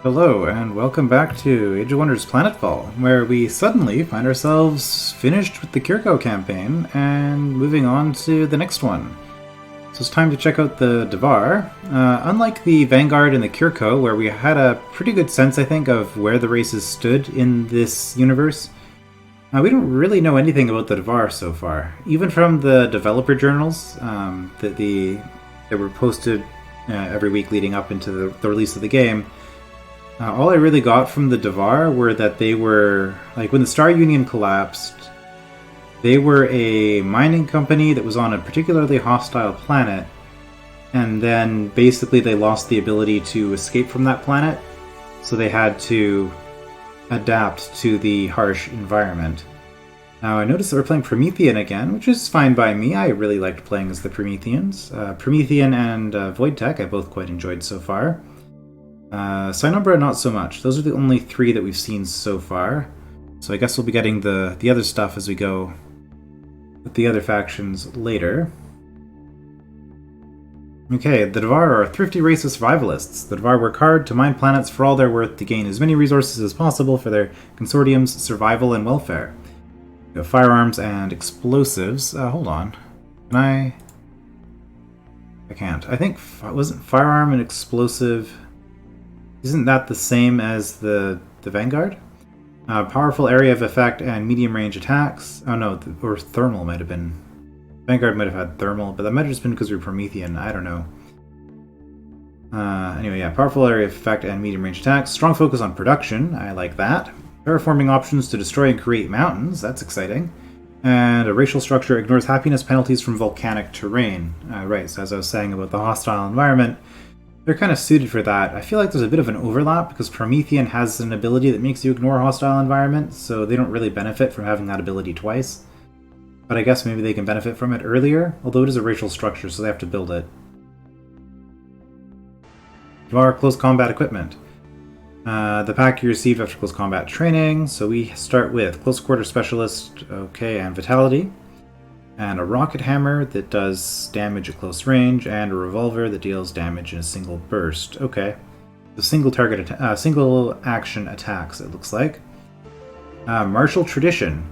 Hello, and welcome back to Age of Wonders Planetfall, where we suddenly find ourselves finished with the Kirko campaign and moving on to the next one. So it's time to check out the Dvar. Unlike the Vanguard and the Kirko, where we had a pretty good sense, I think, of where the races stood in this universe, we don't really know anything about the Dvar so far. Even from the developer journals that were posted every week leading up into the release of the game, all I really got from the Dvar were that they were, like, when the Star Union collapsed, they were a mining company that was on a particularly hostile planet, and then basically they lost the ability to escape from that planet, so they had to adapt to the harsh environment. Now, I noticed that we're playing Promethean again, which is fine by me. I really liked playing as the Prometheans. Promethean and Void Tech I both quite enjoyed so far. Cynumbra, not so much. Those are the only three that we've seen so far. So I guess we'll be getting the other stuff as we go with the other factions later. Okay, the Dvar are a thrifty race of survivalists. The Dvar work hard to mine planets for all they're worth to gain as many resources as possible for their consortium's survival and welfare. We have firearms and explosives. Hold on. Can I can't. I think, wasn't firearm and explosive... Isn't that the same as the Vanguard? Powerful area of effect and medium range attacks. Oh no, or thermal might have been. Vanguard might have had thermal, but that might have just been because we were Promethean. I don't know. Anyway, yeah, powerful area of effect and medium range attacks. Strong focus on production. I like that. Terraforming options to destroy and create mountains. That's exciting. And a racial structure ignores happiness penalties from volcanic terrain. Right, so as I was saying about the hostile environment, they're kind of suited for that. I feel like there's a bit of an overlap because Promethean has an ability that makes you ignore hostile environments, so they don't really benefit from having that ability twice. But I guess maybe they can benefit from it earlier, although it is a racial structure, so they have to build it. Dvar close combat equipment. The pack you receive after close combat training, so we start with close quarter specialist, okay, and vitality. And a rocket hammer that does damage at close range, and a revolver that deals damage in a single burst. Okay. The single action attacks, it looks like. Martial tradition.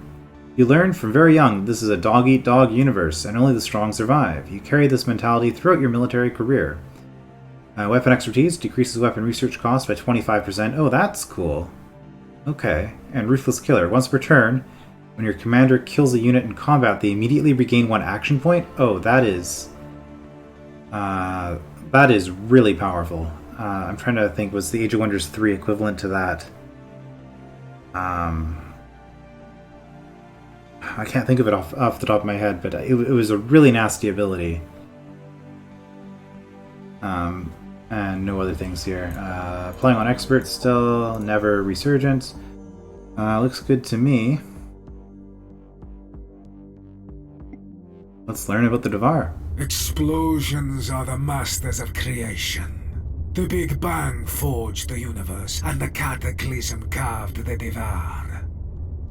You learn from very young this is a dog-eat-dog universe, and only the strong survive. You carry this mentality throughout your military career. Weapon expertise decreases weapon research cost by 25%. Oh, that's cool. Okay. And ruthless killer. Once per turn, when your commander kills a unit in combat, they immediately regain 1 action point. Oh, that is really powerful. I'm trying to think, was the Age of Wonders 3 equivalent to that? I can't think of it off the top of my head, but it was a really nasty ability. And no other things here. Playing on expert still, never resurgence. Looks good to me. Let's learn about the Dvar. Explosions are the masters of creation. The Big Bang forged the universe, and the Cataclysm carved the Dvar.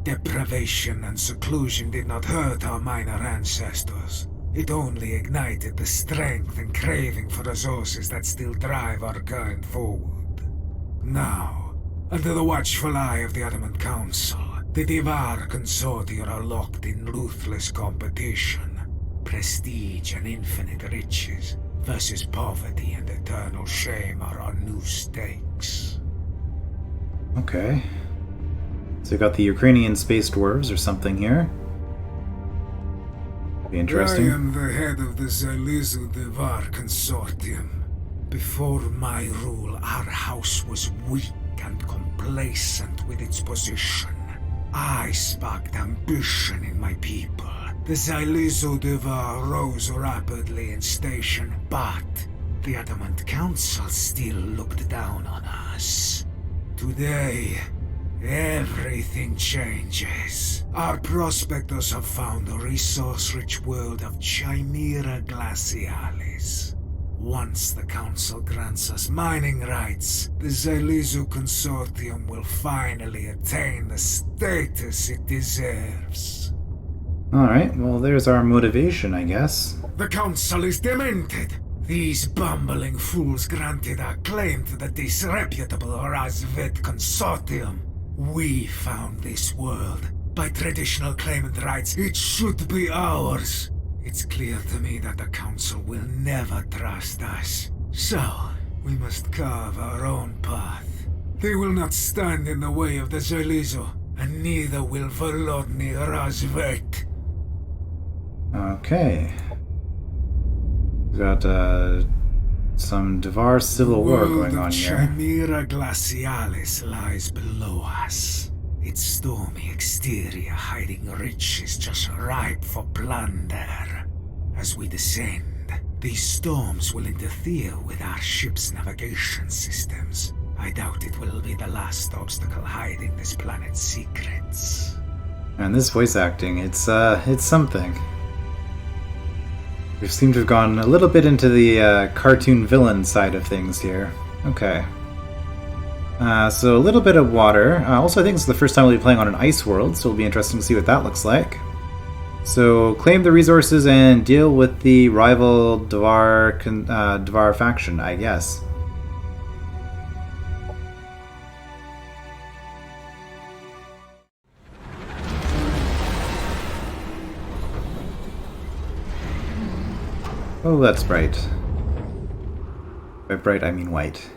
Deprivation and seclusion did not hurt our minor ancestors. It only ignited the strength and craving for resources that still drive our kind forward. Now, under the watchful eye of the Adamant Council, the Dvar Consortia are locked in ruthless competition. Prestige and infinite riches versus poverty and eternal shame are our new stakes. Okay. So we got the Ukrainian space dwarves or something here. Be interesting. I am the head of the Zalizu Dvar Consortium. Before my rule, our house was weak and complacent with its position. I sparked ambition in my people. The Zalizu Dvar rose rapidly in station, but the Adamant Council still looked down on us. Today, everything changes. Our prospectors have found a resource-rich world of Chimera Glacialis. Once the Council grants us mining rights, the Zalizu Consortium will finally attain the status it deserves. Alright, well there's our motivation, I guess. The Council is demented. These bumbling fools granted a claim to the disreputable Razvet Consortium. We found this world. By traditional claimant rights, it should be ours. It's clear to me that the Council will never trust us. So, we must carve our own path. They will not stand in the way of the Zelizo, and neither will Volodny Razvet. Okay. We got some Dvar civil war going on here. The Chimera Glacialis lies below us. Its stormy exterior hiding riches just ripe for plunder. As we descend, these storms will interfere with our ship's navigation systems. I doubt it will be the last obstacle hiding this planet's secrets. And this voice acting, it's something. We seem to have gone a little bit into the cartoon villain side of things here. Okay. So a little bit of water. Also, I think it's the first time we'll be playing on an ice world, so it'll be interesting to see what that looks like. So, claim the resources and deal with the rival Dvar faction, I guess. Oh, that's bright. By bright, I mean white.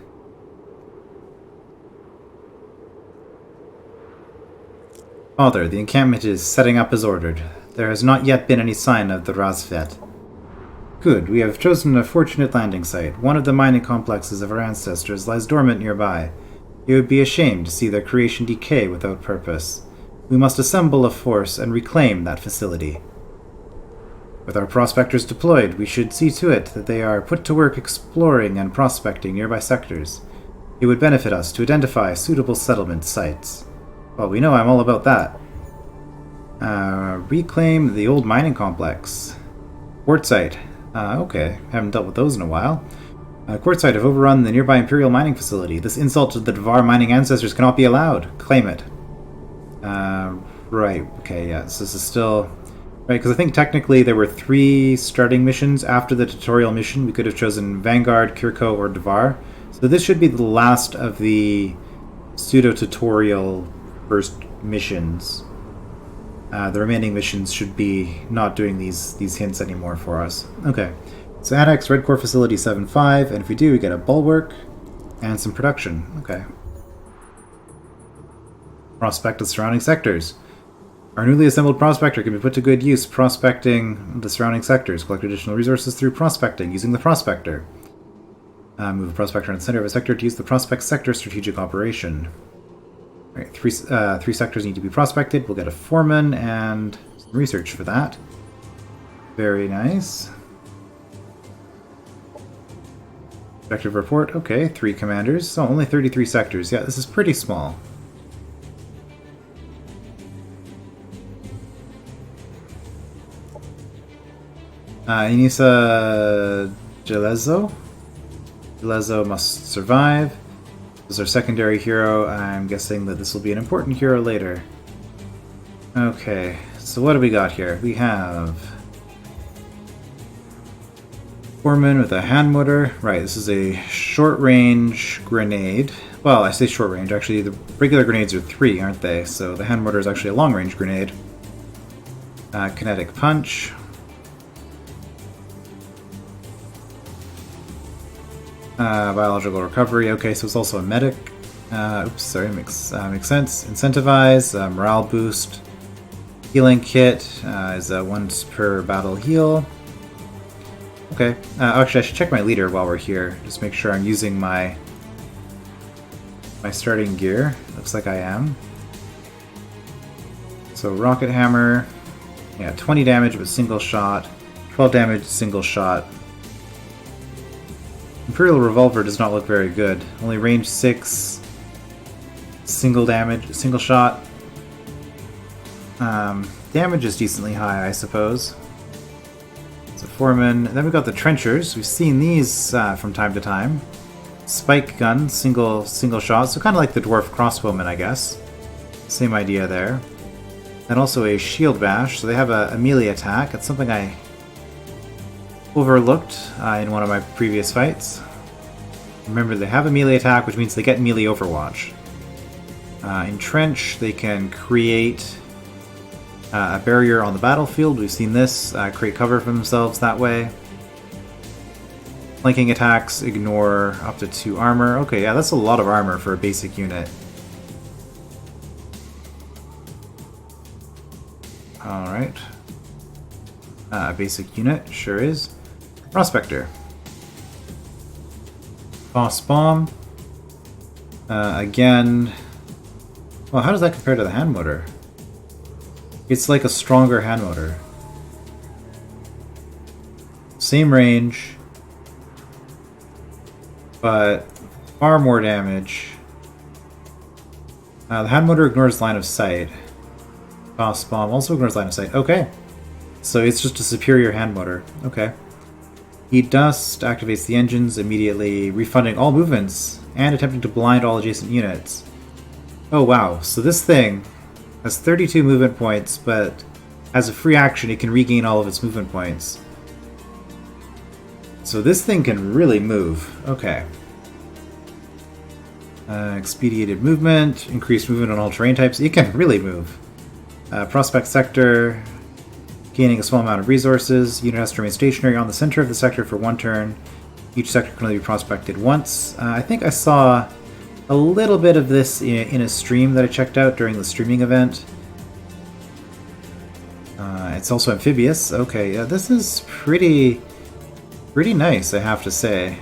Father, the encampment is setting up as ordered. There has not yet been any sign of the Razvet. Good, we have chosen a fortunate landing site. One of the mining complexes of our ancestors lies dormant nearby. It would be a shame to see their creation decay without purpose. We must assemble a force and reclaim that facility. With our prospectors deployed, we should see to it that they are put to work exploring and prospecting nearby sectors. It would benefit us to identify suitable settlement sites. Well, we know I'm all about that. Reclaim the old mining complex. Quartzite. Okay, haven't dealt with those in a while. Quartzite have overrun the nearby Imperial mining facility. This insult to the Dvar mining ancestors cannot be allowed. Claim it. Right, okay, yeah, so this is still... Right, because I think technically there were 3 starting missions after the tutorial mission. We could have chosen Vanguard, Kirko, or Dvar. So this should be the last of the pseudo-tutorial first missions. The remaining missions should be not doing these hints anymore for us. Okay, so Annex Red Core Facility 7.5, and if we do, we get a bulwark and some production. Okay. Prospect the surrounding sectors. Our newly assembled prospector can be put to good use prospecting the surrounding sectors. Collect additional resources through prospecting using the prospector. Move a prospector in the center of a sector to use the prospect sector strategic operation. All right, 3 sectors need to be prospected. We'll get a foreman and some research for that. Very nice. Objective report. Okay, 3 commanders. So only 33 sectors. Yeah, this is pretty small. Inisa Jelezo. Jelezo must survive. This is our secondary hero. I'm guessing that this will be an important hero later. Okay, so what do we got here? We have... Foreman with a hand motor. Right, this is a short-range grenade. Well, I say short-range. Actually, the regular grenades are 3, aren't they? So the hand motor is actually a long-range grenade. Kinetic punch. Biological recovery. Okay, so it's also a medic. Oops, sorry, makes sense. Incentivize, morale boost. Healing kit is a once per battle heal. Okay, actually I should check my leader while we're here. Just make sure I'm using my starting gear. Looks like I am. So rocket hammer. Yeah, 20 damage with single shot. 12 damage, single shot. Imperial Revolver does not look very good. Only range 6, single damage, single shot. Damage is decently high, I suppose. It's a foreman. And then we've got the trenchers. We've seen these from time to time. Spike gun, single shot. So kind of like the dwarf crossbowman, I guess. Same idea there. And also a shield bash. So they have a melee attack. It's something I overlooked in one of my previous fights. Remember, they have a melee attack, which means they get melee overwatch. Entrench, they can create a barrier on the battlefield. We've seen this, create cover for themselves that way. Flanking attacks ignore up to 2 armor. Okay, yeah, that's a lot of armor for a basic unit. Alright. Basic unit, sure is. Prospector. Boss Bomb. Again... Well, how does that compare to the hand motor? It's like a stronger hand motor. Same range, but far more damage. The hand motor ignores line of sight. Boss Bomb also ignores line of sight. Okay. So it's just a superior hand motor. Okay. Heat Dust activates the engines immediately, refunding all movements and attempting to blind all adjacent units. Oh wow, so this thing has 32 movement points, but as a free action it can regain all of its movement points. So this thing can really move. Okay. Expedited movement, increased movement on all terrain types. It can really move. Prospect Sector, gaining a small amount of resources. Unit has to remain stationary on the center of the sector for 1 turn. Each sector can only be prospected once. I think I saw a little bit of this in a stream that I checked out during the streaming event. It's also amphibious. Okay, yeah, this is pretty nice, I have to say.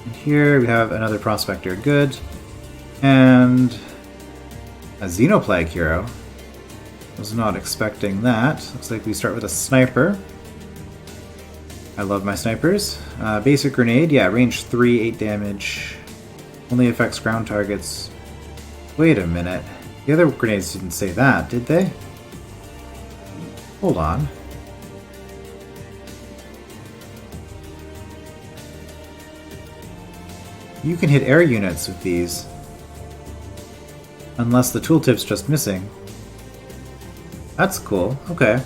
And here we have another prospector. Good. And a Xenoplague hero. Was not expecting that. Looks like we start with a sniper. I love my snipers. Basic grenade, yeah, range 3, 8 damage. Only affects ground targets. Wait a minute. The other grenades didn't say that, did they? Hold on. You can hit air units with these. Unless the tooltip's just missing. That's cool. Okay.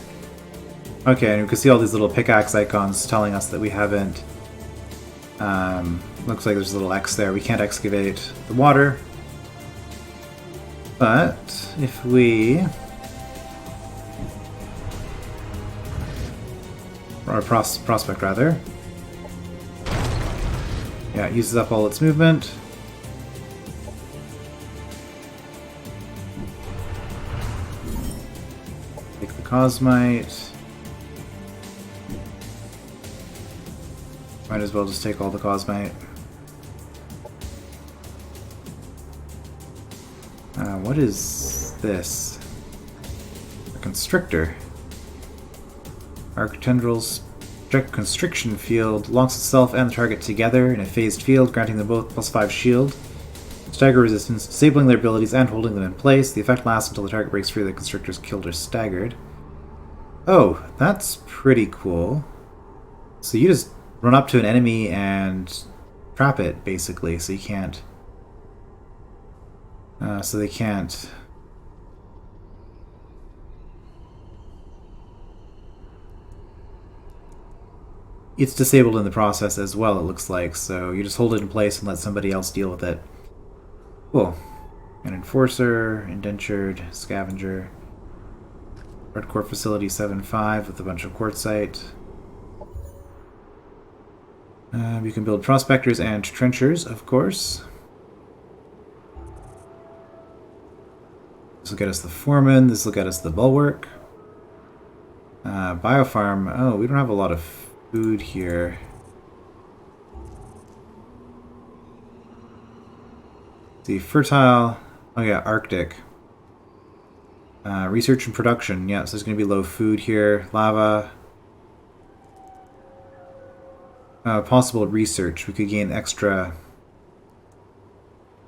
Okay, and we can see all these little pickaxe icons telling us that we haven't... looks like there's a little X there. We can't excavate the water. But if we... Or prospect, rather. Yeah, it uses up all its movement. Take the Cosmite. Might as well just take all the Cosmite. What is this? A Constrictor. Arc Tendrils project Constriction Field, locks itself and the target together in a phased field, granting them both +5 shield. Stagger resistance, disabling their abilities and holding them in place. The effect lasts until the target breaks free of the Constrictor is killed or staggered. Oh, that's pretty cool. So you just run up to an enemy and trap it, basically, so you can't... so they can't... It's disabled in the process as well, it looks like, so you just hold it in place and let somebody else deal with it. Cool. An Enforcer, Indentured, Scavenger, Hardcore Facility 7.5 with a bunch of quartzite. You can build prospectors and trenchers, of course. This will get us the foreman, this will get us the bulwark. Biofarm, oh, we don't have a lot of food here. The fertile, oh yeah, Arctic. Research and production, yeah, so there's going to be low food here. Lava. Possible research, we could gain extra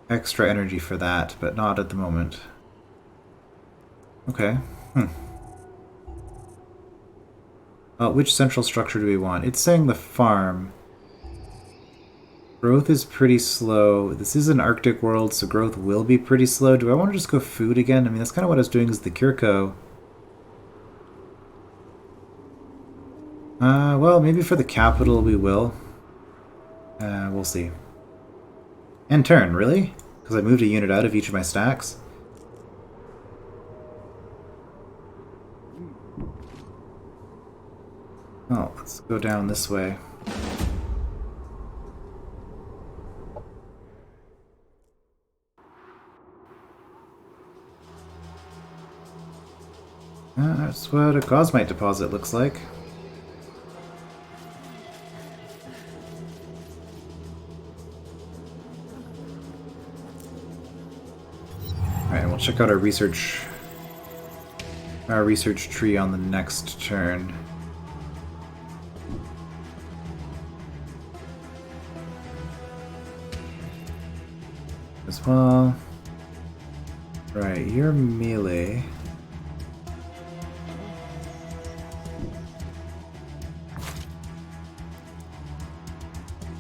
energy for that, but not at the moment. Okay. Which central structure do we want? It's saying the farm. Growth is pretty slow. This is an Arctic world, so growth will be pretty slow. Do I want to just go food again? I mean, that's kind of what I was doing as the Kirko. Well, maybe for the capital we will. We'll see. End turn, really? Because I moved a unit out of each of my stacks? Oh, let's go down this way. That's what a Cosmite deposit looks like. Alright, we'll check out our research tree on the next turn. As well. Right, you're melee.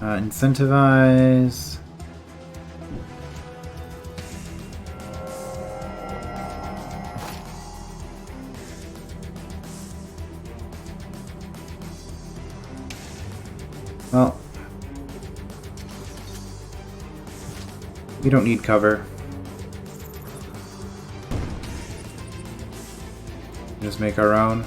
Incentivize. Well, we don't need cover. Just make our own.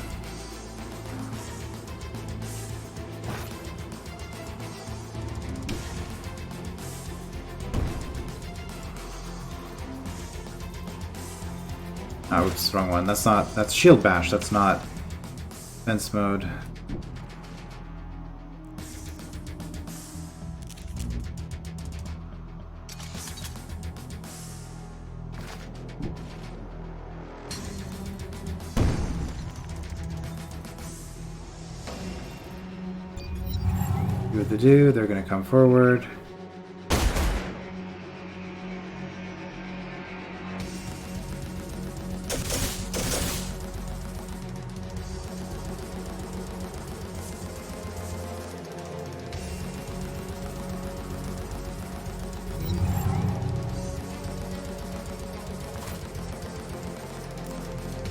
Oh, oops, wrong one. That's shield bash, that's not defense mode. Do what they do, they're gonna come forward.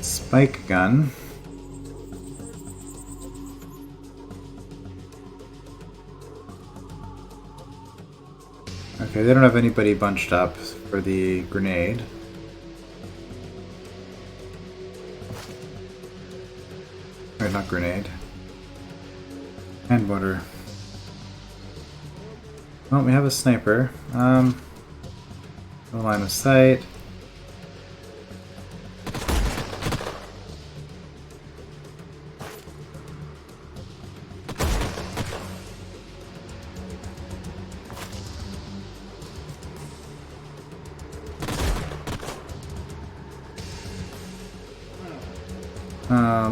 Spike gun. Okay, they don't have anybody bunched up for the grenade. Or not grenade. Hand mortar. Well, we have a sniper. No line of sight.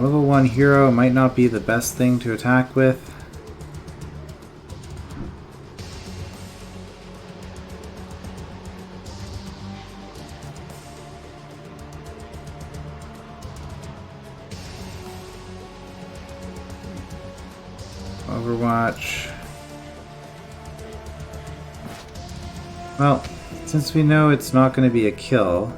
Level 1 hero might not be the best thing to attack with. Overwatch. Well, since we know it's not going to be a kill,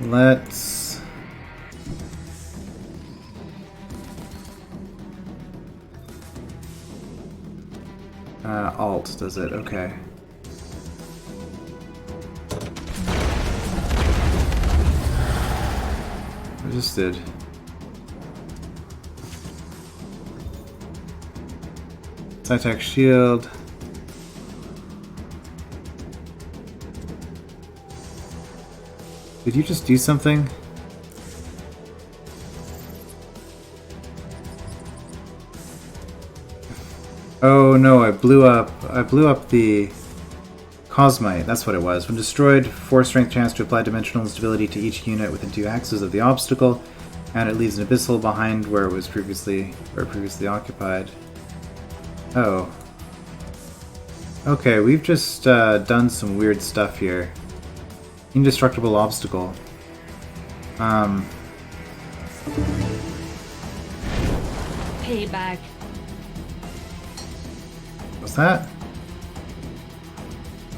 let's alt does it, okay. Resisted. Sci-Tech shield. Did you just do something? Oh no, I blew up the Cosmite, that's what it was. When destroyed, 4 strength chance to apply dimensional instability to each unit within 2 axes of the obstacle, and it leaves an abyssal behind where it was previously occupied. Oh. Okay, we've just done some weird stuff here. Indestructible obstacle. Payback. What's that?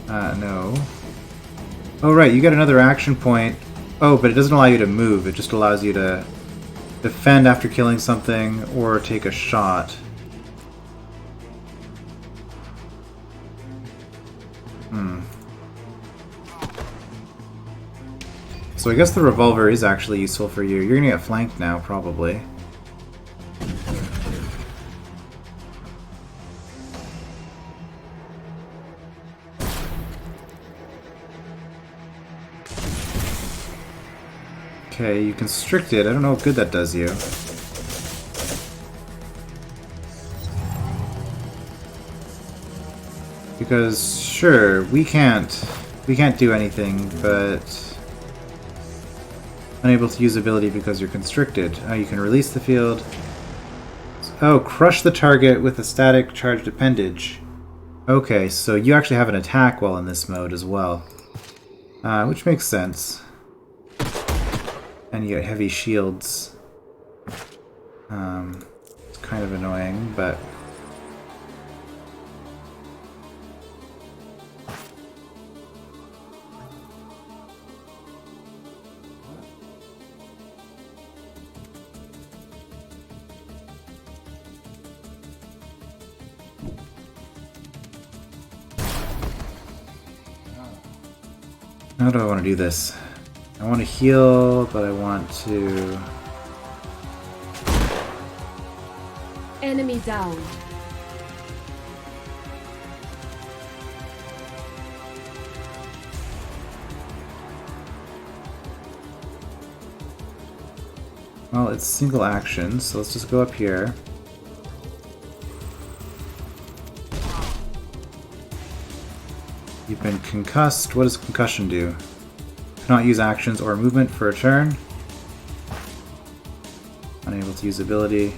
No. Oh right, you get another action point. Oh, but it doesn't allow you to move, it just allows you to defend after killing something, or take a shot. So I guess the revolver is actually useful for you. You're gonna get flanked now, probably. Okay, you constricted. I don't know what good that does you. Because sure, we can't do anything, but unable to use ability because you're constricted. Oh, you can release the field. Oh, crush the target with a static charged appendage. Okay, so you actually have an attack while in this mode as well, which makes sense. And you get heavy shields. It's kind of annoying, but how do I want to do this? I want to heal, but I want to... Enemy down. Well, it's single action, so let's just go up here. You've been concussed. What does concussion do? Cannot use actions or movement for a turn. Unable to use ability.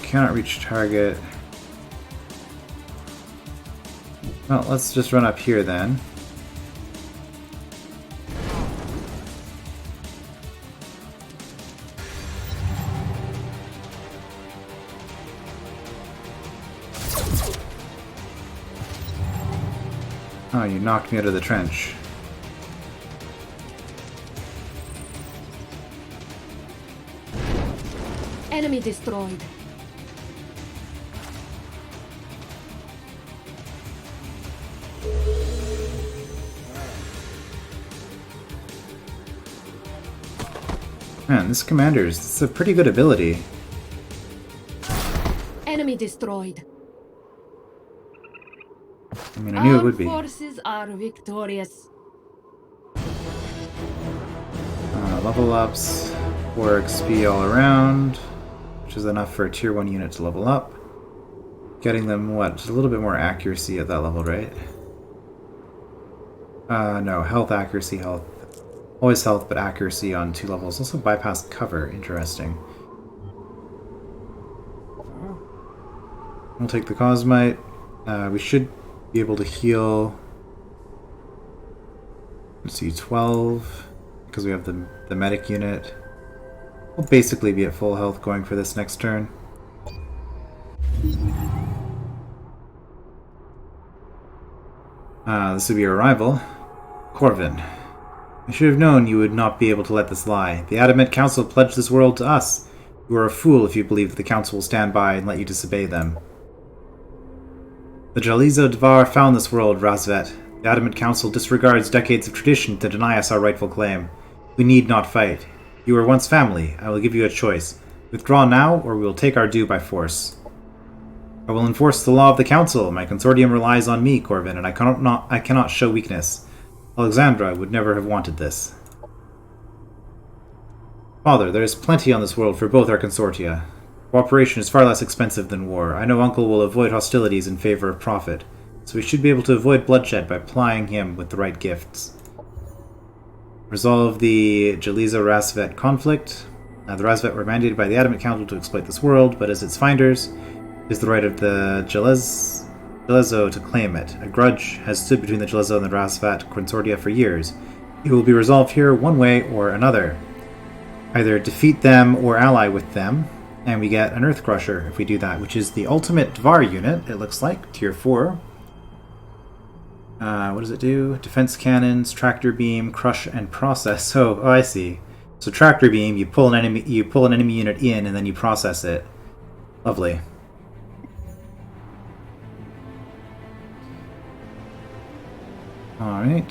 Cannot reach target. Well, let's just run up here then. Oh, you knocked me out of the trench. Enemy destroyed. Man, this commander's it's a pretty good ability. Enemy destroyed. I mean, I knew it would be. Our forces are victorious. Level ups, 4 XP all around, which is enough for a tier 1 unit to level up. Getting them, what, just a little bit more accuracy at that level, right? No, health, accuracy, health. Always health, but accuracy on 2 levels. Also bypass cover, interesting. We'll take the Cosmite. We should be able to heal. Let's see, 12, because we have the medic unit. We'll basically be at full health going for this next turn. This would be our rival, Corvin. I should have known you would not be able to let this lie. The Adamant Council pledged this world to us. You are a fool if you believe that the Council will stand by and let you disobey them. The Jalizo Dvar found this world, Razvet. The Adamant Council disregards decades of tradition to deny us our rightful claim. We need not fight. You were once family. I will give you a choice. Withdraw now, or we will take our due by force. I will enforce the law of the Council. My consortium relies on me, Corvin, and I cannot show weakness. Alexandra would never have wanted this. Father, there is plenty on this world for both our consortia. Cooperation is far less expensive than war. I know Uncle will avoid hostilities in favor of profit, so we should be able to avoid bloodshed by plying him with the right gifts. Resolve the Jalizo-Razvet conflict. The Razvet were mandated by the Adamant Council to exploit this world, but as its finders, it is the right of the Jalizo to claim it. A grudge has stood between the Jalizo and the Razvat consortia for years. It will be resolved here one way or another. Either defeat them or ally with them, and we get an Earth Crusher if we do that, which is the ultimate Dvar unit, it looks like, tier 4. What does it do? Defense cannons, tractor beam, crush, and process. Oh, I see. So tractor beam, you pull an enemy unit in, and then you process it. Lovely. All right.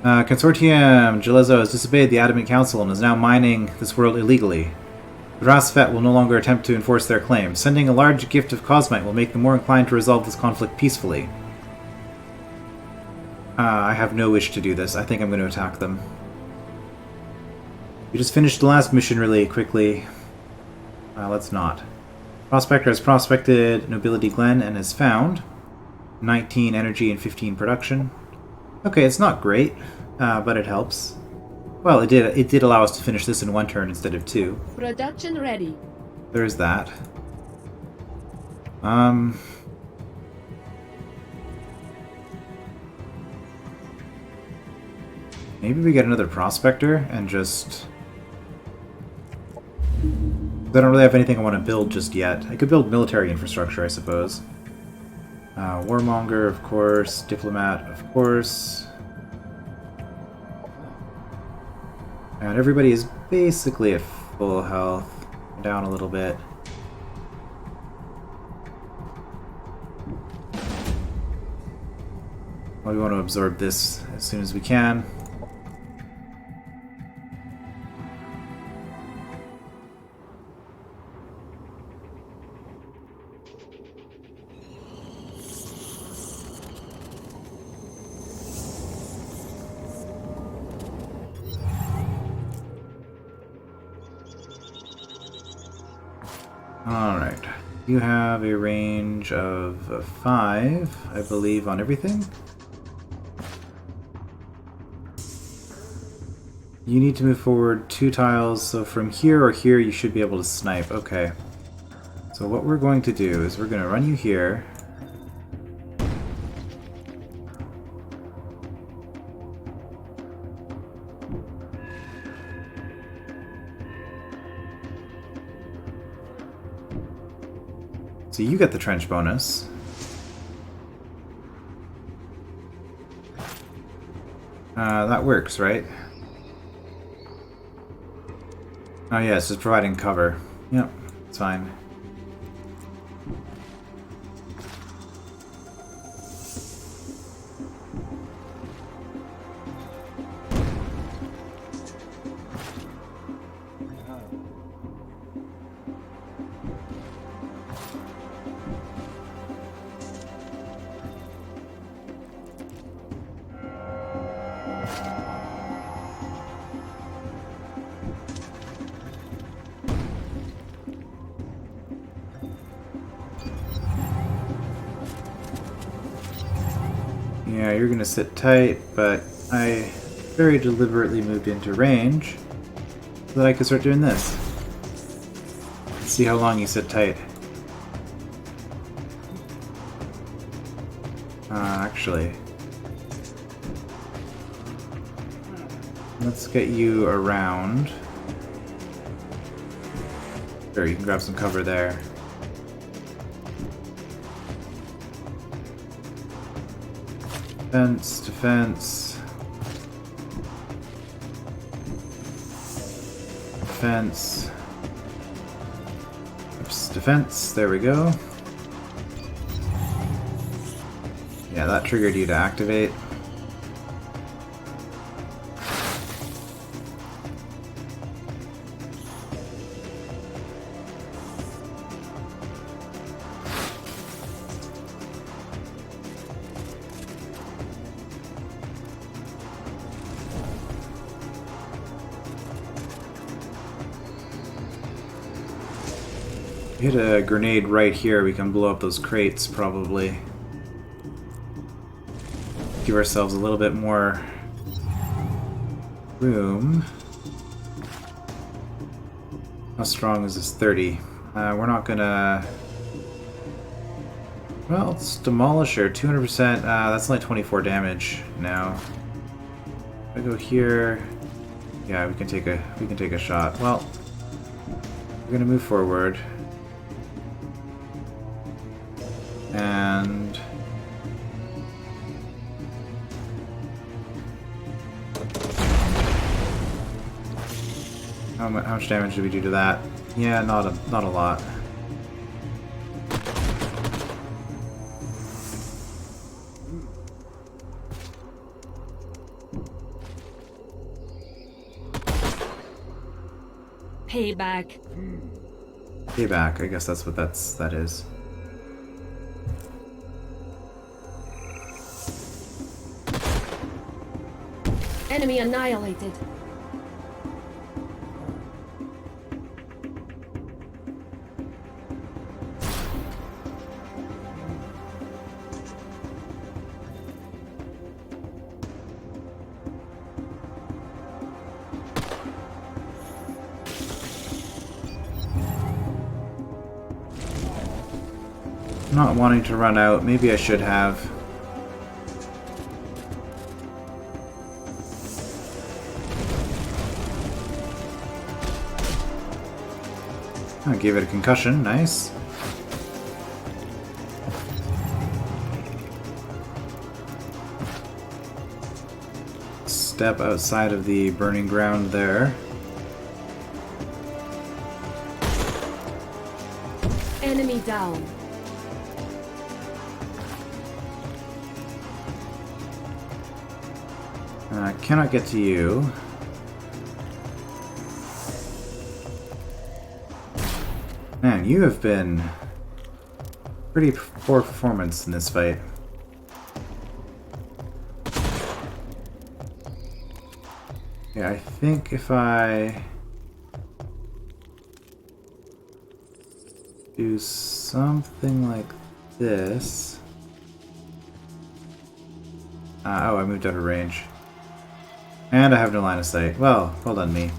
Consortium Gilezzo has disobeyed the Adamant Council and is now mining this world illegally. The Rasfet will no longer attempt to enforce their claim. Sending a large gift of Cosmite will make them more inclined to resolve this conflict peacefully. I have no wish to do this. I think I'm going to attack them. We just finished the last mission really quickly. Let's not. Prospector has prospected Nobility Glen and has found 19 energy and 15 production. Okay, it's not great, but it helps. Well, it did allow us to finish this in one turn instead of two. Production ready. There's that. Maybe we get another prospector and just... I don't really have anything I want to build just yet. I could build military infrastructure, I suppose. Warmonger, of course. Diplomat, of course. And everybody is basically at full health. Down a little bit. Well, we want to absorb this as soon as we can. Alright, you have a range of 5, I believe, on everything. You need to move forward 2 tiles, so from here or here you should be able to snipe. Okay. So what we're going to do is we're going to run you here. So you get the trench bonus. That works, right? Oh yeah, it's just providing cover. Yep, it's fine. Yeah, you're gonna sit tight, but I very deliberately moved into range so that I could start doing this. Let's see how long you sit tight. Actually, let's get you around. Sure, you can grab some cover there. Defense, defense. Defense. Oops, defense. There we go. Yeah, that triggered you to activate. Hit a grenade right here, we can blow up those crates, probably. Give ourselves a little bit more room. How strong is this? 30. We're not gonna... Well, let's demolish her. 200%. That's only 24 damage now. If I go here... Yeah, we can take a shot. Well, we're gonna move forward. And How much damage did we do to that? Yeah, not a lot. Payback. Payback, I guess that's what that is. Enemy annihilated. Not wanting to run out. Maybe I should have. I gave it a concussion. Nice. Step outside of the burning ground there. Enemy down. Cannot get to you. Man, you have been pretty poor performance in this fight. Yeah, I think if I do something like this... oh, I moved out of range. And I have no line of sight. Well, well done me.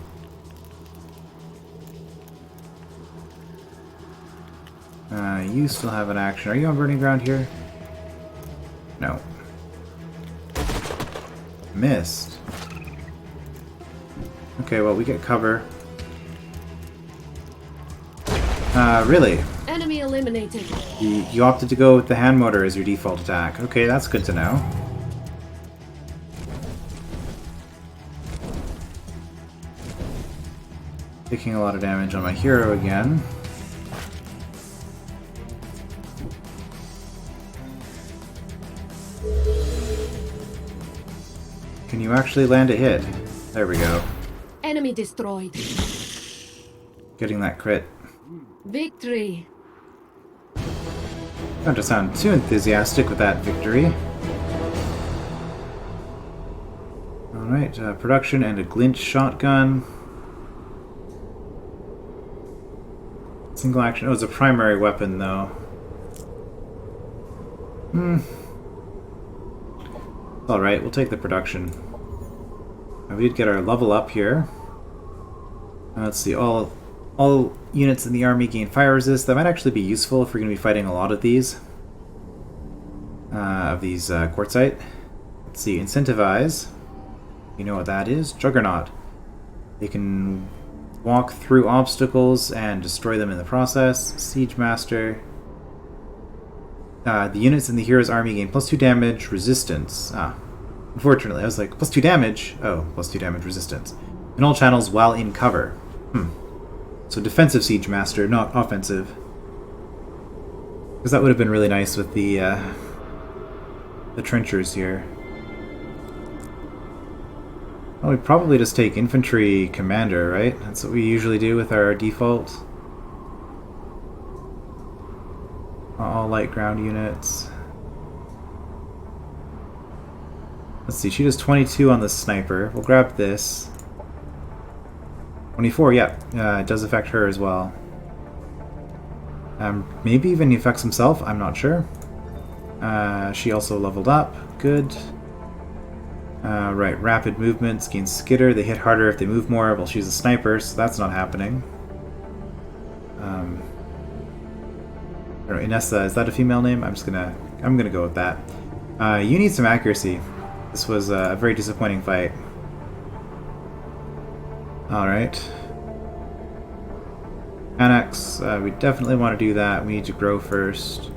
You still have an action. Are you on burning ground here? No. Missed. Okay, well, we get cover. Really? Enemy eliminated. You opted to go with the hand motor as your default attack. Okay, that's good to know. Taking a lot of damage on my hero again. Can you actually land a hit? There we go. Enemy destroyed. Getting that crit. Victory. Don't to sound too enthusiastic with that victory. Alright, production and a glint shotgun. Single action. Oh, it's a primary weapon, though. Alright, we'll take the production. We did get our level up here. Let's see, all units in the army gain fire resist. That might actually be useful if we're going to be fighting a lot of these. Quartzite. Let's see, incentivize. You know what that is? Juggernaut. They can walk through obstacles and destroy them in the process. Siege Master. The units in the hero's army gain +2 damage, resistance. Unfortunately, I was like, +2 damage? Oh, +2 damage, resistance. In all channels while in cover. So defensive Siege Master, not offensive. Because that would have been really nice with the trenchers here. Well, we'd probably just take Infantry Commander, right? That's what we usually do with our default. All light ground units. Let's see, she does 22 on the sniper. We'll grab this. 24, yeah. It does affect her as well. Maybe even he affects himself, I'm not sure. She also leveled up. Good. Right, rapid movements, gain skitter. They hit harder if they move more. Well, she's a sniper, so that's not happening. I don't know, Inessa, is that a female name? I'm gonna go with that. You need some accuracy. This was a very disappointing fight. Alright. Annex, we definitely want to do that. We need to grow first.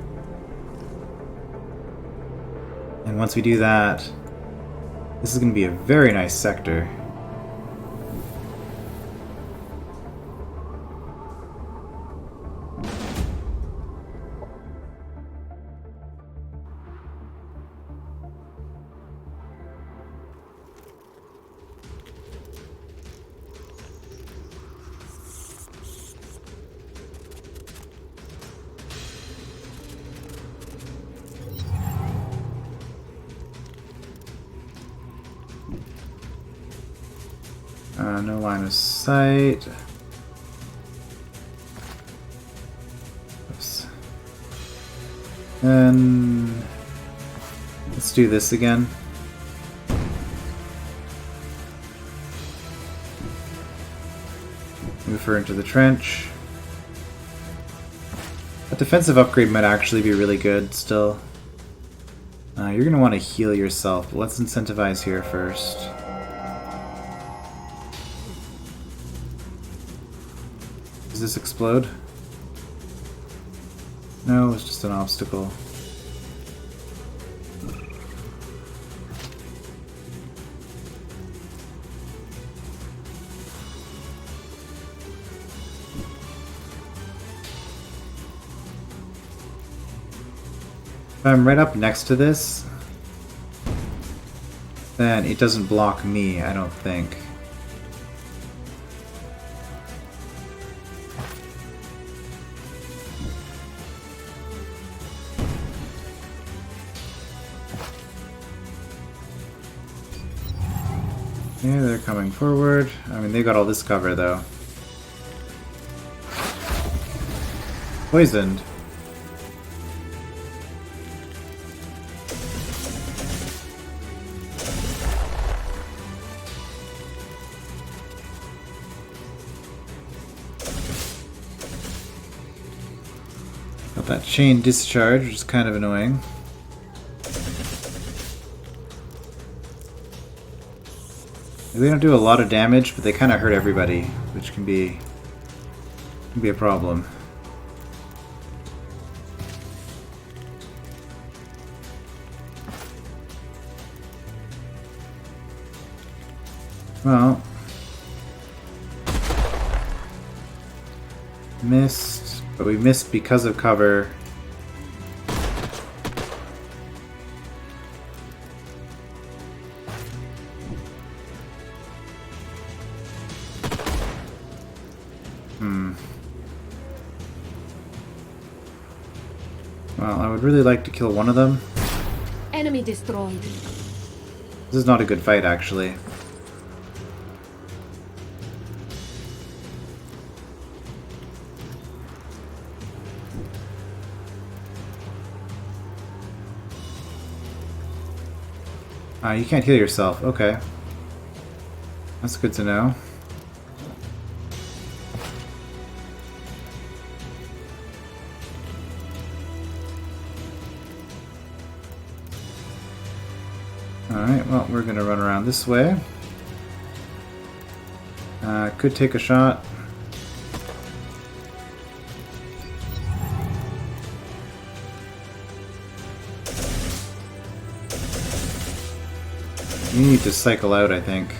And once we do that, this is going to be a very nice sector. No line of sight. Oops. Then let's do this again. Move her into the trench. A defensive upgrade might actually be really good still. You're going to want to heal yourself, but let's incentivize here first. Does this explode? No, it's just an obstacle. If I'm right up next to this, then it doesn't block me, I don't think. Yeah, they're coming forward. I mean, they got all this cover, though. Poisoned. Got that chain discharge, which is kind of annoying. They don't do a lot of damage, but they kind of hurt everybody, which can be a problem. Well, missed, but we missed because of cover. Well, I would really like to kill one of them. Enemy destroyed. This is not a good fight, actually. You can't heal yourself. Okay. That's good to know. Alright, well, we're gonna run around this way. Could take a shot. You need to cycle out, I think.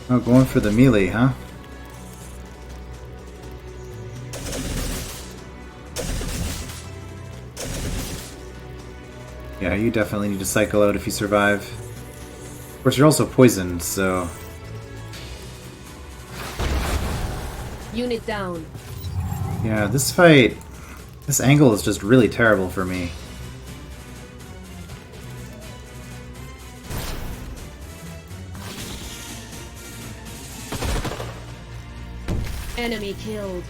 Oh, going for the melee, huh? Yeah, you definitely need to cycle out if you survive. Of course, you're also poisoned, so... Unit down. Yeah, this fight... This angle is just really terrible for me. Enemy killed.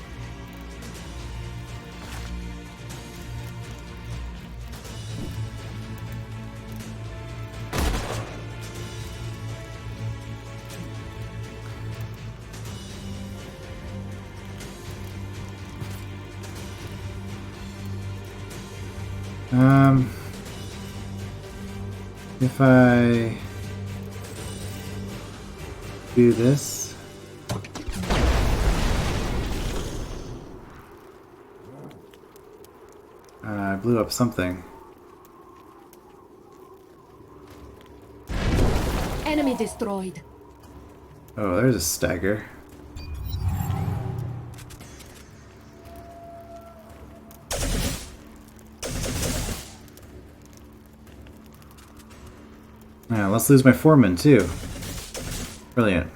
If I do this, I blew up something. Enemy destroyed. Oh, there's a stagger. Yeah, let's lose my foreman too. Brilliant.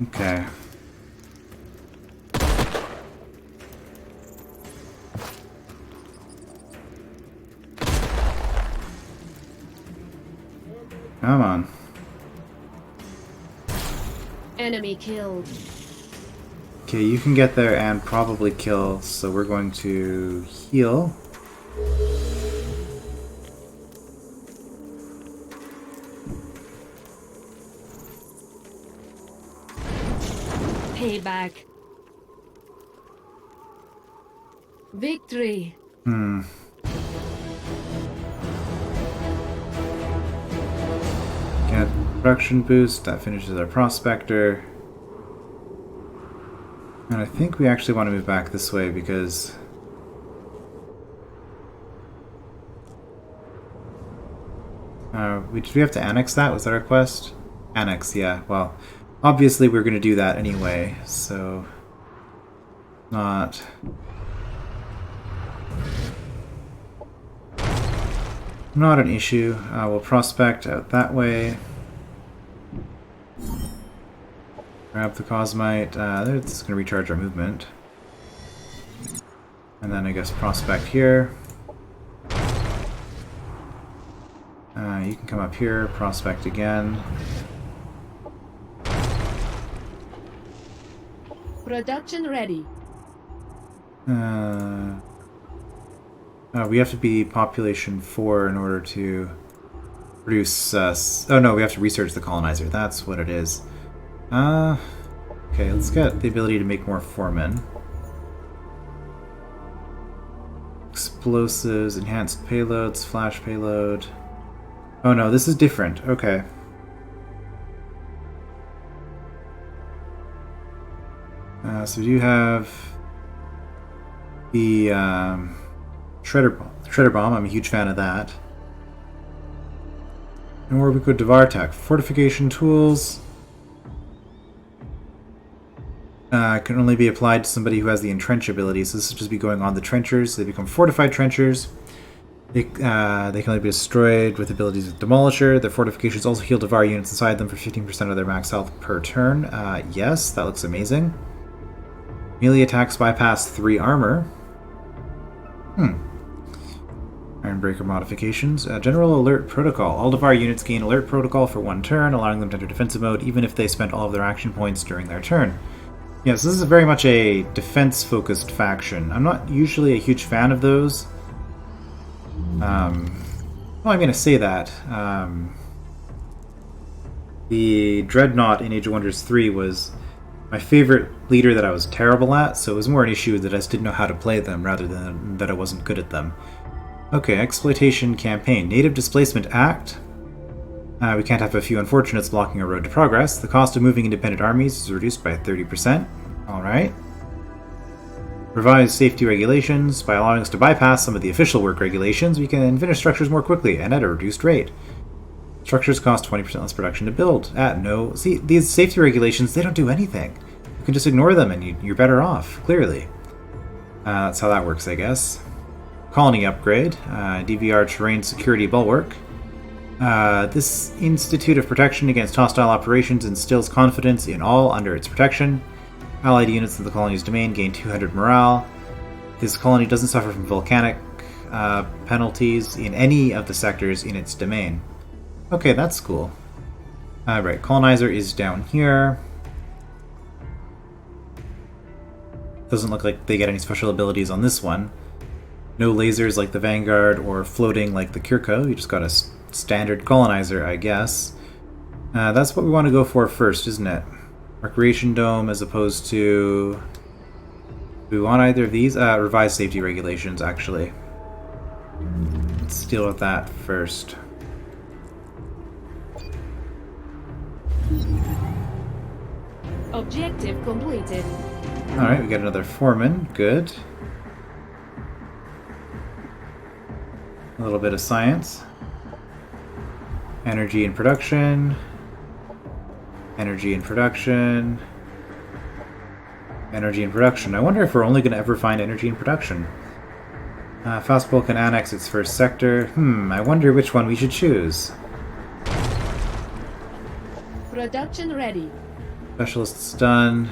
Okay. Come on. Enemy killed. Okay, you can get there and probably kill, so we're going to heal. Payback. Victory. Get production boost, that finishes our prospector. And I think we actually want to move back this way because did we have to annex that? Was that our quest? Annex, yeah. Well, obviously we're going to do that anyway, so not an issue. We'll prospect out that way. Grab the Cosmite. It's going to recharge our movement. And then I guess prospect here. You can come up here, prospect again. Production ready. We have to be population 4 in order to produce... oh no, we have to research the colonizer. That's what it is. Okay, let's get the ability to make more foremen. Explosives, enhanced payloads, flash payload. Oh no, this is different. Okay. So we do have the Shredder Bomb. I'm a huge fan of that. And where we go, Dvar Tech. Fortification tools. Can only be applied to somebody who has the entrench ability, so this will just be going on the trenchers. They become fortified trenchers. They can only be destroyed with abilities of Demolisher. Their fortifications also heal Dvar units inside them for 15% of their max health per turn. Yes, that looks amazing. Melee attacks bypass 3 armor. Ironbreaker modifications. General Alert Protocol. All Dvar units gain Alert Protocol for 1 turn, allowing them to enter defensive mode even if they spent all of their action points during their turn. Yes, this is very much a defense-focused faction. I'm not usually a huge fan of those. Well, I'm going to say that. The Dreadnought in Age of Wonders 3 was my favorite leader that I was terrible at, so it was more an issue that I just didn't know how to play them rather than that I wasn't good at them. Okay, Exploitation Campaign. Native Displacement Act. We can't have a few unfortunates blocking our road to progress. The cost of moving independent armies is reduced by 30%. Alright. Revised safety regulations. By allowing us to bypass some of the official work regulations, we can finish structures more quickly and at a reduced rate. Structures cost 20% less production to build. No. See, these safety regulations, they don't do anything. You can just ignore them and you're better off, clearly. That's how that works, I guess. Colony upgrade. DVR Terrain Security Bulwark. This Institute of Protection Against Hostile Operations instills confidence in all under its protection. Allied units in the colony's domain gain 200 morale. This colony doesn't suffer from volcanic penalties in any of the sectors in its domain. Okay, that's cool. Right, colonizer is down here. Doesn't look like they get any special abilities on this one. No lasers like the Vanguard or floating like the Kirko. You just got a standard colonizer, I guess. That's what we want to go for first, isn't it? Recreation Dome as opposed to... Do we want either of these? Revised safety regulations, actually. Let's deal with that first. Objective completed. Alright, we got another foreman. Good. A little bit of science. Energy and production. Energy and production. Energy and production. I wonder if we're only going to ever find energy and production. Fastball can annex its first sector. I wonder which one we should choose. Production ready. Specialists done.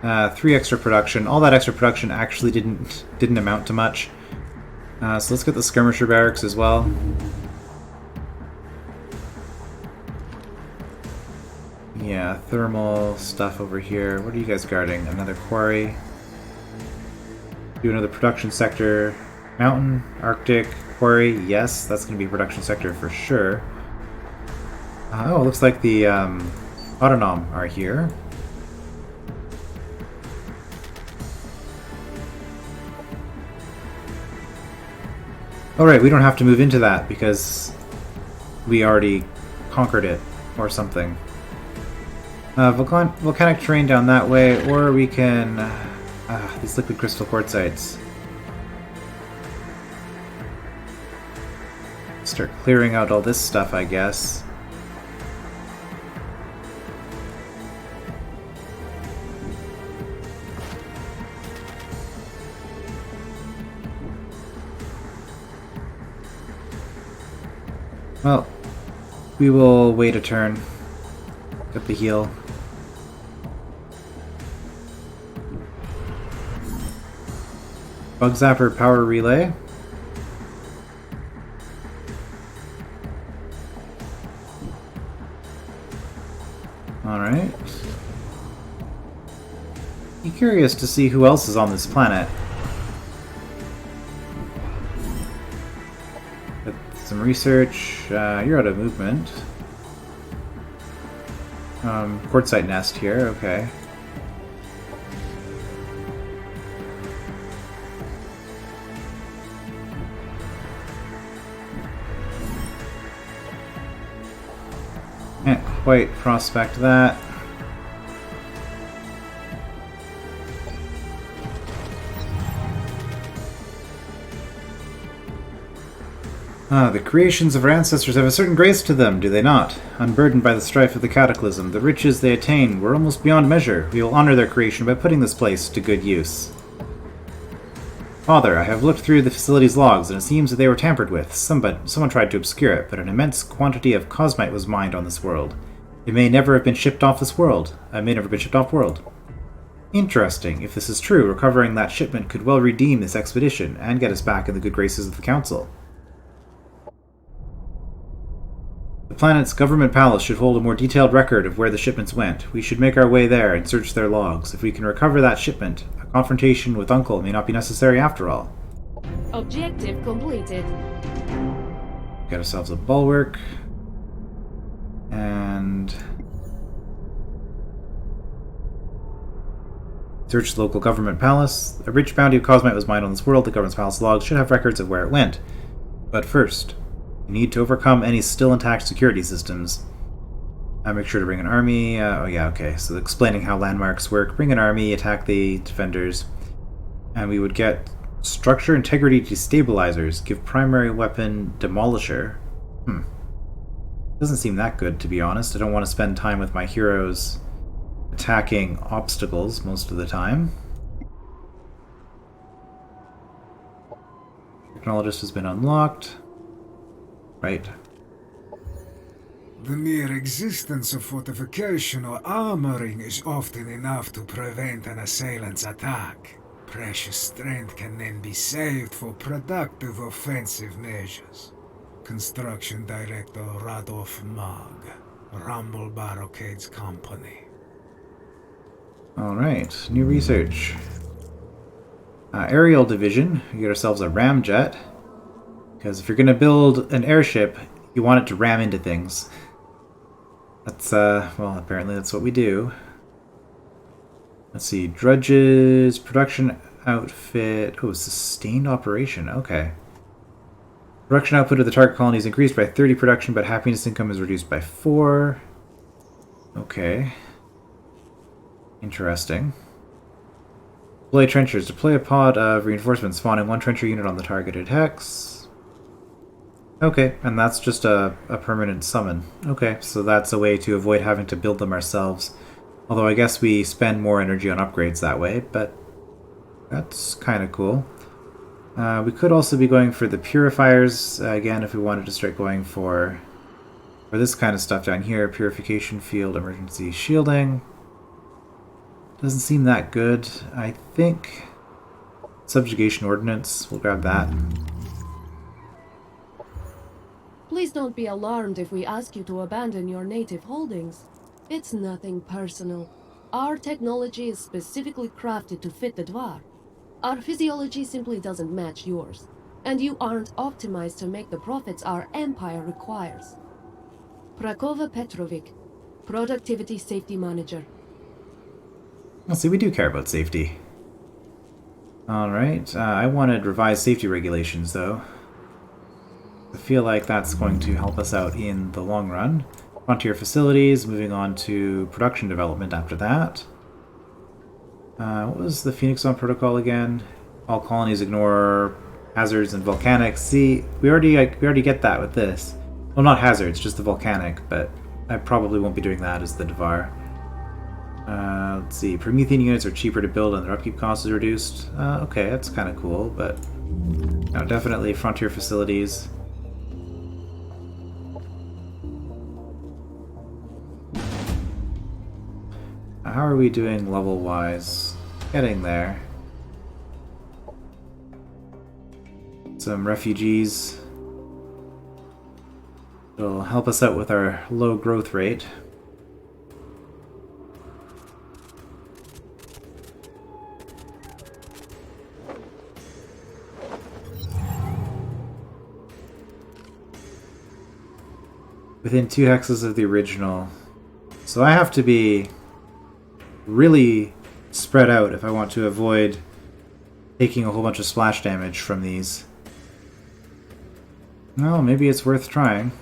3 extra production. All that extra production actually didn't amount to much. So let's get the skirmisher barracks as well. thermal stuff over here. What are you guys guarding? Another quarry. Do another production sector. Mountain, Arctic, quarry. Yes, that's going to be a production sector for sure. Oh, it looks like the Autonom are here. Alright, we don't have to move into that because we already conquered it or something. Volcanic terrain down that way, or we can... these liquid crystal quartzites. Start clearing out all this stuff, I guess. Well, we will wait a turn. Get the heal. Bug Zapper power relay. Alright. Be curious to see who else is on this planet. Get some research. You're out of movement. Quartzite nest here, okay. Can't quite prospect that. The creations of our ancestors have a certain grace to them, do they not? Unburdened by the strife of the cataclysm, the riches they attain were almost beyond measure. We will honor their creation by putting this place to good use. Father, I have looked through the facility's logs, and it seems that they were tampered with. Someone tried to obscure it, but an immense quantity of cosmite was mined on this world. It may never have been shipped off this world. Interesting. If this is true, recovering that shipment could well redeem this expedition, and get us back in the good graces of the Council. The planet's government palace should hold a more detailed record of where the shipments went. We should make our way there and search their logs. If we can recover that shipment, a confrontation with Uncle may not be necessary after all. Objective completed. Get ourselves a bulwark. And... search the local government palace. A rich bounty of cosmite was mined on this world. The government's palace logs should have records of where it went. But first... we need to overcome any still intact security systems. Make sure to bring an army. Oh yeah, okay. So explaining how landmarks work. Bring an army, attack the defenders. And we would get structure integrity destabilizers. Give primary weapon demolisher. Doesn't seem that good, to be honest. I don't want to spend time with my heroes attacking obstacles most of the time. Technologist has been unlocked. Right. The mere existence of fortification or armoring is often enough to prevent an assailant's attack. Precious strength can then be saved for productive offensive measures. Construction Director Radolf Mag, Rumble Barrocade's company. Alright, new research. Aerial division. We get ourselves a ramjet. Because if you're going to build an airship, you want it to ram into things. That's, well, apparently that's what we do. Let's see, drudges, production outfit, oh, sustained operation, okay. Production output of the target colony is increased by 30 production, but happiness income is reduced by 4. Okay. Interesting. Deploy trenchers. Deploy a pod of reinforcements spawning 1 trencher unit on the targeted hex. Okay, and that's just a permanent summon. Okay, so that's a way to avoid having to build them ourselves. Although I guess we spend more energy on upgrades that way, but that's kind of cool. We could also be going for the purifiers, again, if we wanted to start going for this kind of stuff down here. Purification field, emergency shielding. Doesn't seem that good. I think subjugation ordnance, we'll grab that. Please don't be alarmed if we ask you to abandon your native holdings. It's nothing personal. Our technology is specifically crafted to fit the Dvar. Our physiology simply doesn't match yours. And you aren't optimized to make the profits our empire requires. Prakova Petrovic, Productivity Safety Manager. Well, see, we do care about safety. Alright, I wanted revised safety regulations, though. I feel like that's going to help us out in the long run. Frontier facilities, moving on to production development after that. What was the Phoenix Zone protocol again? All colonies ignore hazards and volcanics. See, we already get that with this. Well, not hazards, just the volcanic, but I probably won't be doing that as the Dvar. Let's see, Promethean units are cheaper to build and their upkeep cost is reduced. Okay, that's kind of cool, but no, definitely frontier facilities. How are we doing level-wise? Getting there. Some refugees. It'll help us out with our low growth rate. Within 2 hexes of the original. So I have to be really spread out if I want to avoid taking a whole bunch of splash damage from these. Well, maybe it's worth trying.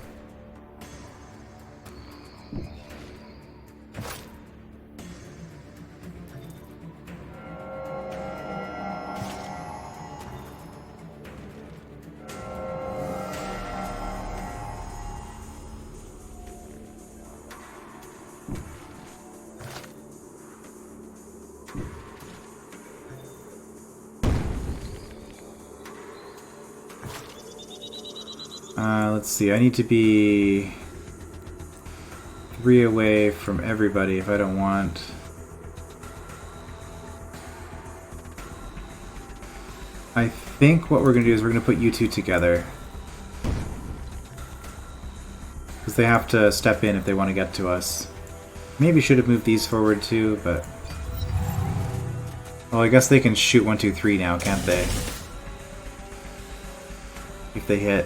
Let's see, I need to be 3 away from everybody if I don't want... I think what we're going to do is we're going to put you two together. Because they have to step in if they want to get to us. Maybe should have moved these forward too, but... Well, I guess they can shoot 1, 2, 3 now, can't they? If they hit.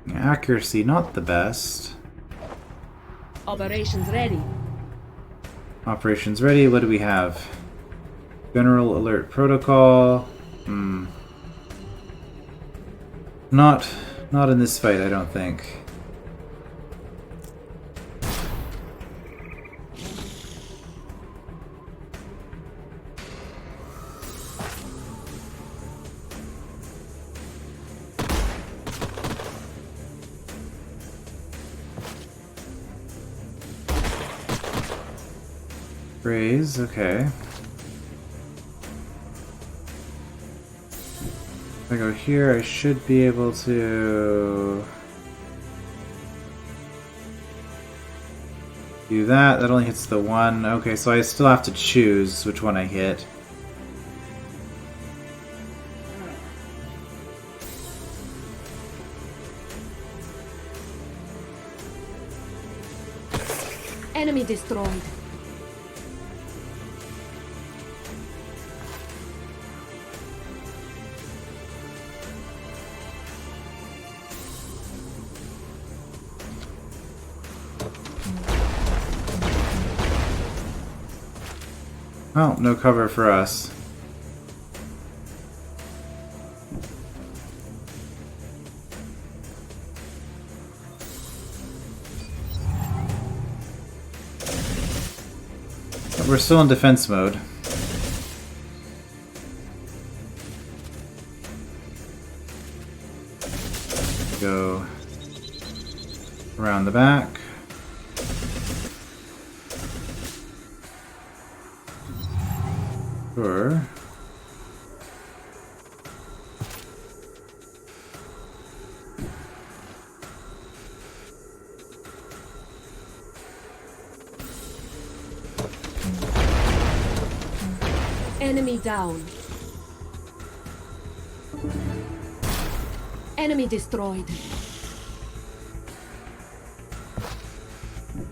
Accuracy, not the best. Operations ready. Operations ready, what do we have? General Alert Protocol. Not in this fight, I don't think. Raise, okay. If I go here, I should be able to do that. That only hits the one. Okay, so I still have to choose which one I hit. Enemy destroyed. Oh, no cover for us. But we're still in defense mode. Go around the back. Sure. Enemy down. Enemy destroyed.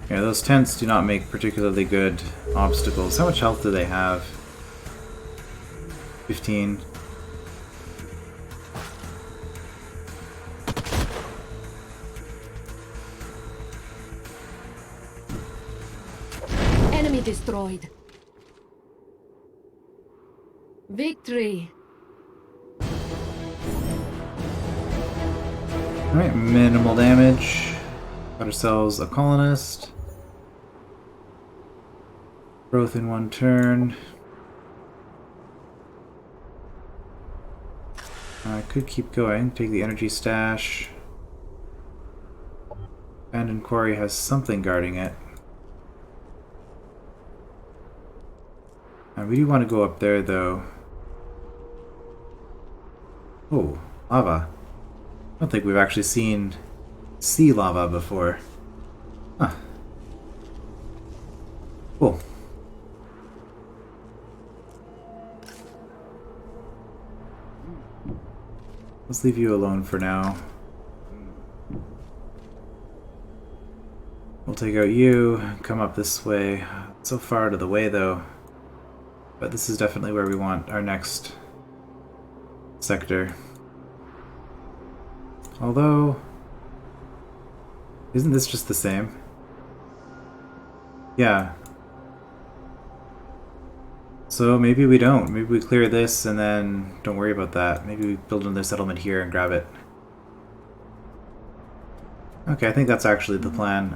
Yeah, those tents do not make particularly good obstacles. How much health do they have? 15. Enemy destroyed. Victory. Alright, minimal damage. Got ourselves a colonist. Growth in 1 turn. I could keep going. Take the energy stash. Abandoned quarry has something guarding it. We do want to go up there, though. Oh, lava. I don't think we've actually seen sea lava before. Huh. Cool. Let's leave you alone for now. We'll take out you, come up this way. It's so far out of the way, though. But this is definitely where we want our next sector. Although, isn't this just the same? Yeah. So maybe we don't. Maybe we clear this and then don't worry about that. Maybe we build another settlement here and grab it. Okay, I think that's actually the plan.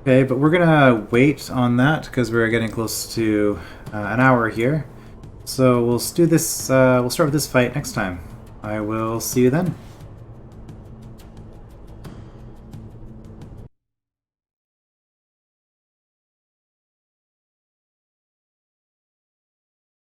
Okay, but we're gonna wait on that because we're getting close to an hour here. So we'll do this. We'll start with this fight next time. I will see you then.